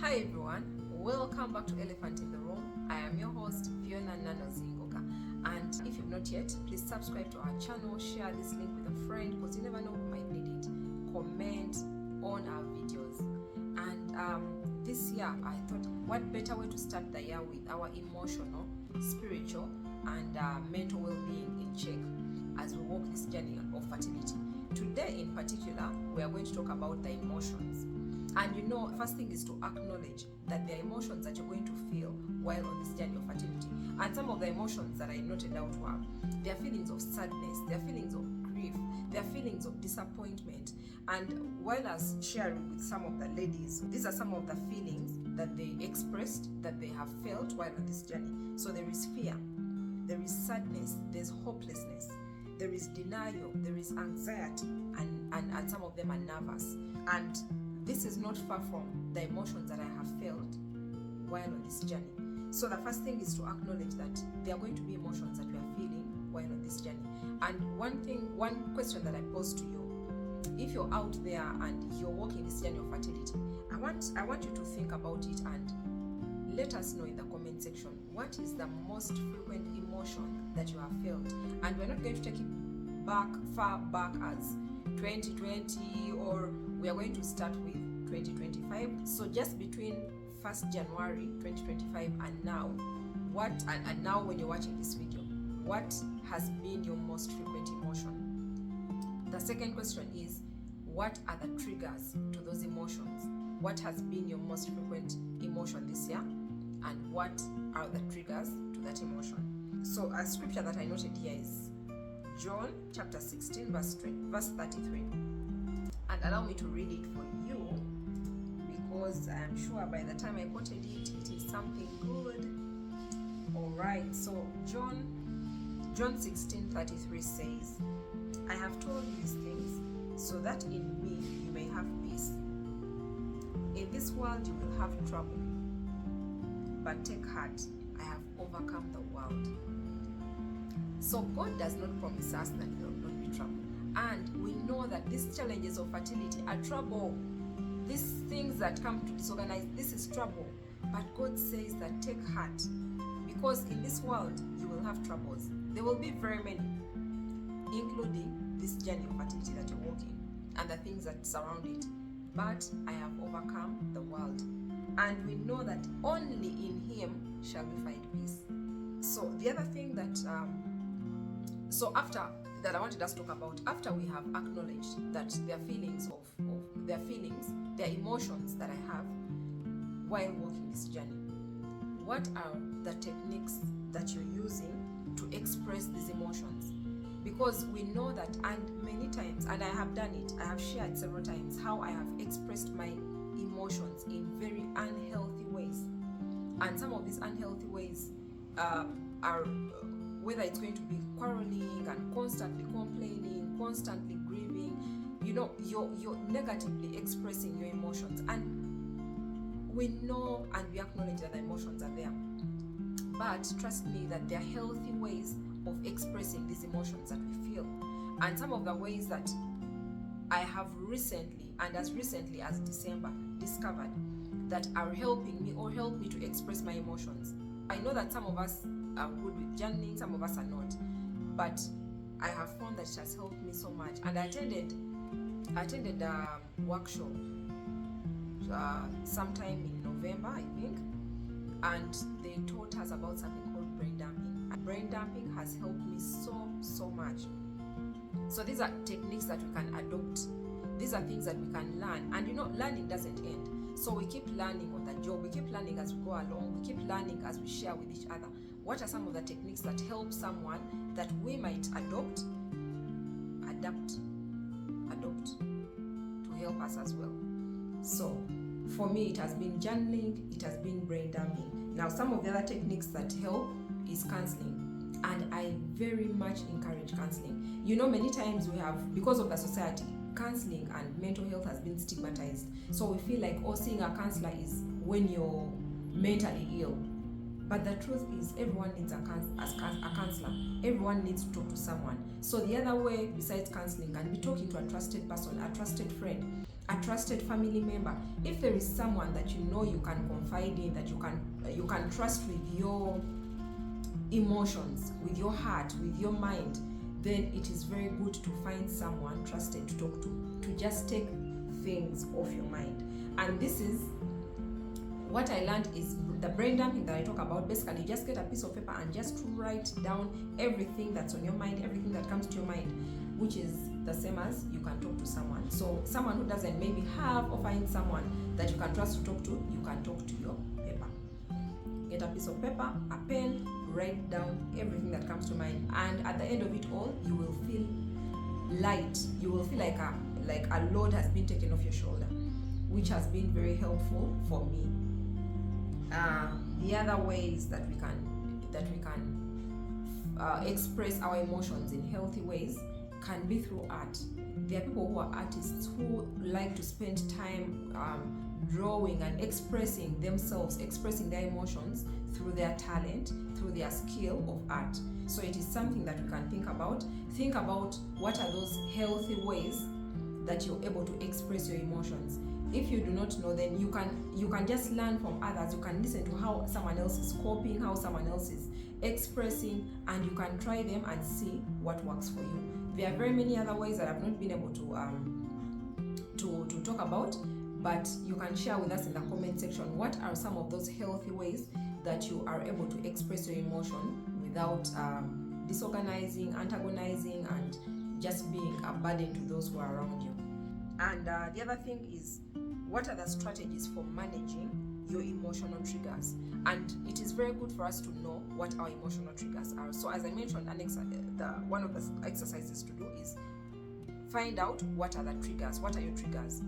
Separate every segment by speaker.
Speaker 1: Hi everyone, welcome back to Elephant in the Room. I am your host Fiona Nanozingoka, and if you've not yet, please subscribe to our channel, share this link with a friend because you never know who might need it. Comment on our videos. And this year I thought, what better way to start the year with our emotional, spiritual and mental well-being in check as we walk this journey of fertility. Today in particular, we are going to talk about the emotions. And first thing is to acknowledge that there are emotions that you're going to feel while on this journey of fertility. And some of the emotions that I noted out were, there are feelings of sadness, there are feelings of grief, there are feelings of disappointment. And while I was sharing with some of the ladies, these are some of the feelings that they expressed, that they have felt while on this journey. So there is fear, there is sadness, there's hopelessness, there is denial, there is anxiety, and some of them are nervous. And this is not far from the emotions that I have felt while on this journey. So the first thing is to acknowledge that there are going to be emotions that we are feeling while on this journey. And one question that I pose to you, if you're out there and you're walking this journey of fertility, I want you to think about it and let us know in the comment section, what is the most frequent emotion that you have felt? And we're not going to take it far back as 2020, or we are going to start with 2025. So just between 1st January 2025 and now, and now when you're watching this video, what has been your most frequent emotion? The second question is, what are the triggers to those emotions? What has been your most frequent emotion this year? And what are the triggers to that emotion? So a scripture that I noted here is John chapter 16 verse 33. And allow me to read it for you, because I'm sure by the time I quoted it, it is something good. Alright, so John 16:33 says, I have told you these things so that in me you may have peace. In this world you will have trouble, but take heart, I have overcome the world. So God does not promise us that there will not be trouble. And we know that these challenges of fertility are trouble. These things that come to disorganize, this is trouble. But God says that take heart, because in this world you will have troubles. There will be very many, including this journey of fertility that you're walking and the things that surround it. But I have overcome the world. And we know that only in Him shall we find peace. So the other thing that, after that I wanted us to talk about, after we have acknowledged that there are feelings there are emotions that I have while walking this journey, what are the techniques that you're using to express these emotions? Because we know that, and many times, and I have done it, I have shared several times how I have expressed my emotions in very unhealthy ways. And some of these unhealthy ways are whether it's going to be quarreling and constantly complaining, constantly grieving, you're negatively expressing your emotions. And we know and we acknowledge that the emotions are there. But trust me that there are healthy ways of expressing these emotions that we feel. And some of the ways that I have recently, and as recently as December, discovered that are helping me or help me to express my emotions. I know that some of us are good with journaling, some of us are not, but I have found that it has helped me so much. And I attended a workshop sometime in November, I think, and they taught us about something called brain dumping. And brain dumping has helped me so much. So these are techniques that we can adopt. These are things that we can learn, and learning doesn't end. So we keep learning on the job, we keep learning as we go along, we keep learning as we share with each other. What are some of the techniques that help someone that we might adapt to help us as well? So for me, it has been journaling, it has been brain dumping. Now some of the other techniques that help is counseling, and I very much encourage counseling. Many times we have, because of the society, counseling and mental health has been stigmatized. So we feel like seeing a counselor is when you're mentally ill. But the truth is, everyone needs a counselor. Everyone needs to talk to someone. So the other way besides counseling can be talking to a trusted person, a trusted friend, a trusted family member. If there is someone that you know you can confide in, that you can trust with your emotions, with your heart, with your mind, then it is very good to find someone trusted to talk to just take things off your mind. And this is what I learned is the brain dumping that I talk about. Basically, you just get a piece of paper and just write down everything that's on your mind, everything that comes to your mind, which is the same as you can talk to someone. So someone who doesn't maybe have or find someone that you can trust to talk to, you can talk to your paper. Get a piece of paper, a pen, write down everything that comes to mind, and at the end of it all, you will feel light. You will feel like a load has been taken off your shoulder, which has been very helpful for me. The other ways that we can express our emotions in healthy ways can be through art. There are people who are artists who like to spend time drawing and expressing themselves, expressing their emotions through their talent, through their skill of art. So it is something that we can think about. Think about what are those healthy ways that you're able to express your emotions. If you do not know, then you can just learn from others. You can listen to how someone else is coping, how someone else is expressing, and you can try them and see what works for you. There are very many other ways that I've not been able to talk about, but you can share with us in the comment section what are some of those healthy ways that you are able to express your emotion without disorganizing, antagonizing, and just being a burden to those who are around you. And the other thing is, what are the strategies for managing your emotional triggers? And it is very good for us to know what our emotional triggers are. So as I mentioned, one of the exercises to do is find out what are the triggers, what are your triggers.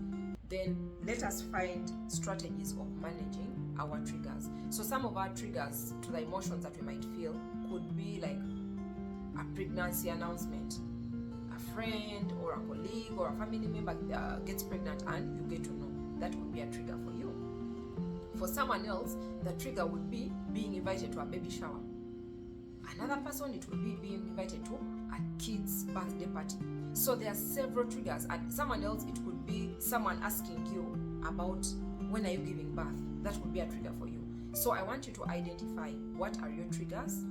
Speaker 1: Then let us find strategies of managing our triggers. So some of our triggers to the emotions that we might feel could be like a pregnancy announcement. A friend or a colleague or a family member gets pregnant and you get to know. That would be a trigger for you. For someone else, the trigger would be being invited to a baby shower. Another person, it would be being invited to a kid's birthday party. So there are several triggers. And someone else, it could be someone asking you about when are you giving birth. That would be a trigger for you. So I want you to identify what are your triggers,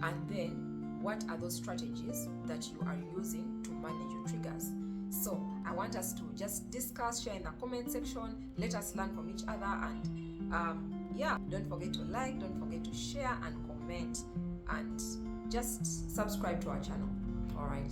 Speaker 1: and then what are those strategies that you are using to manage your triggers. So I want us to just discuss, share in the comment section, let us learn from each other, and don't forget to like, don't forget to share and comment, and just subscribe to our channel. All right.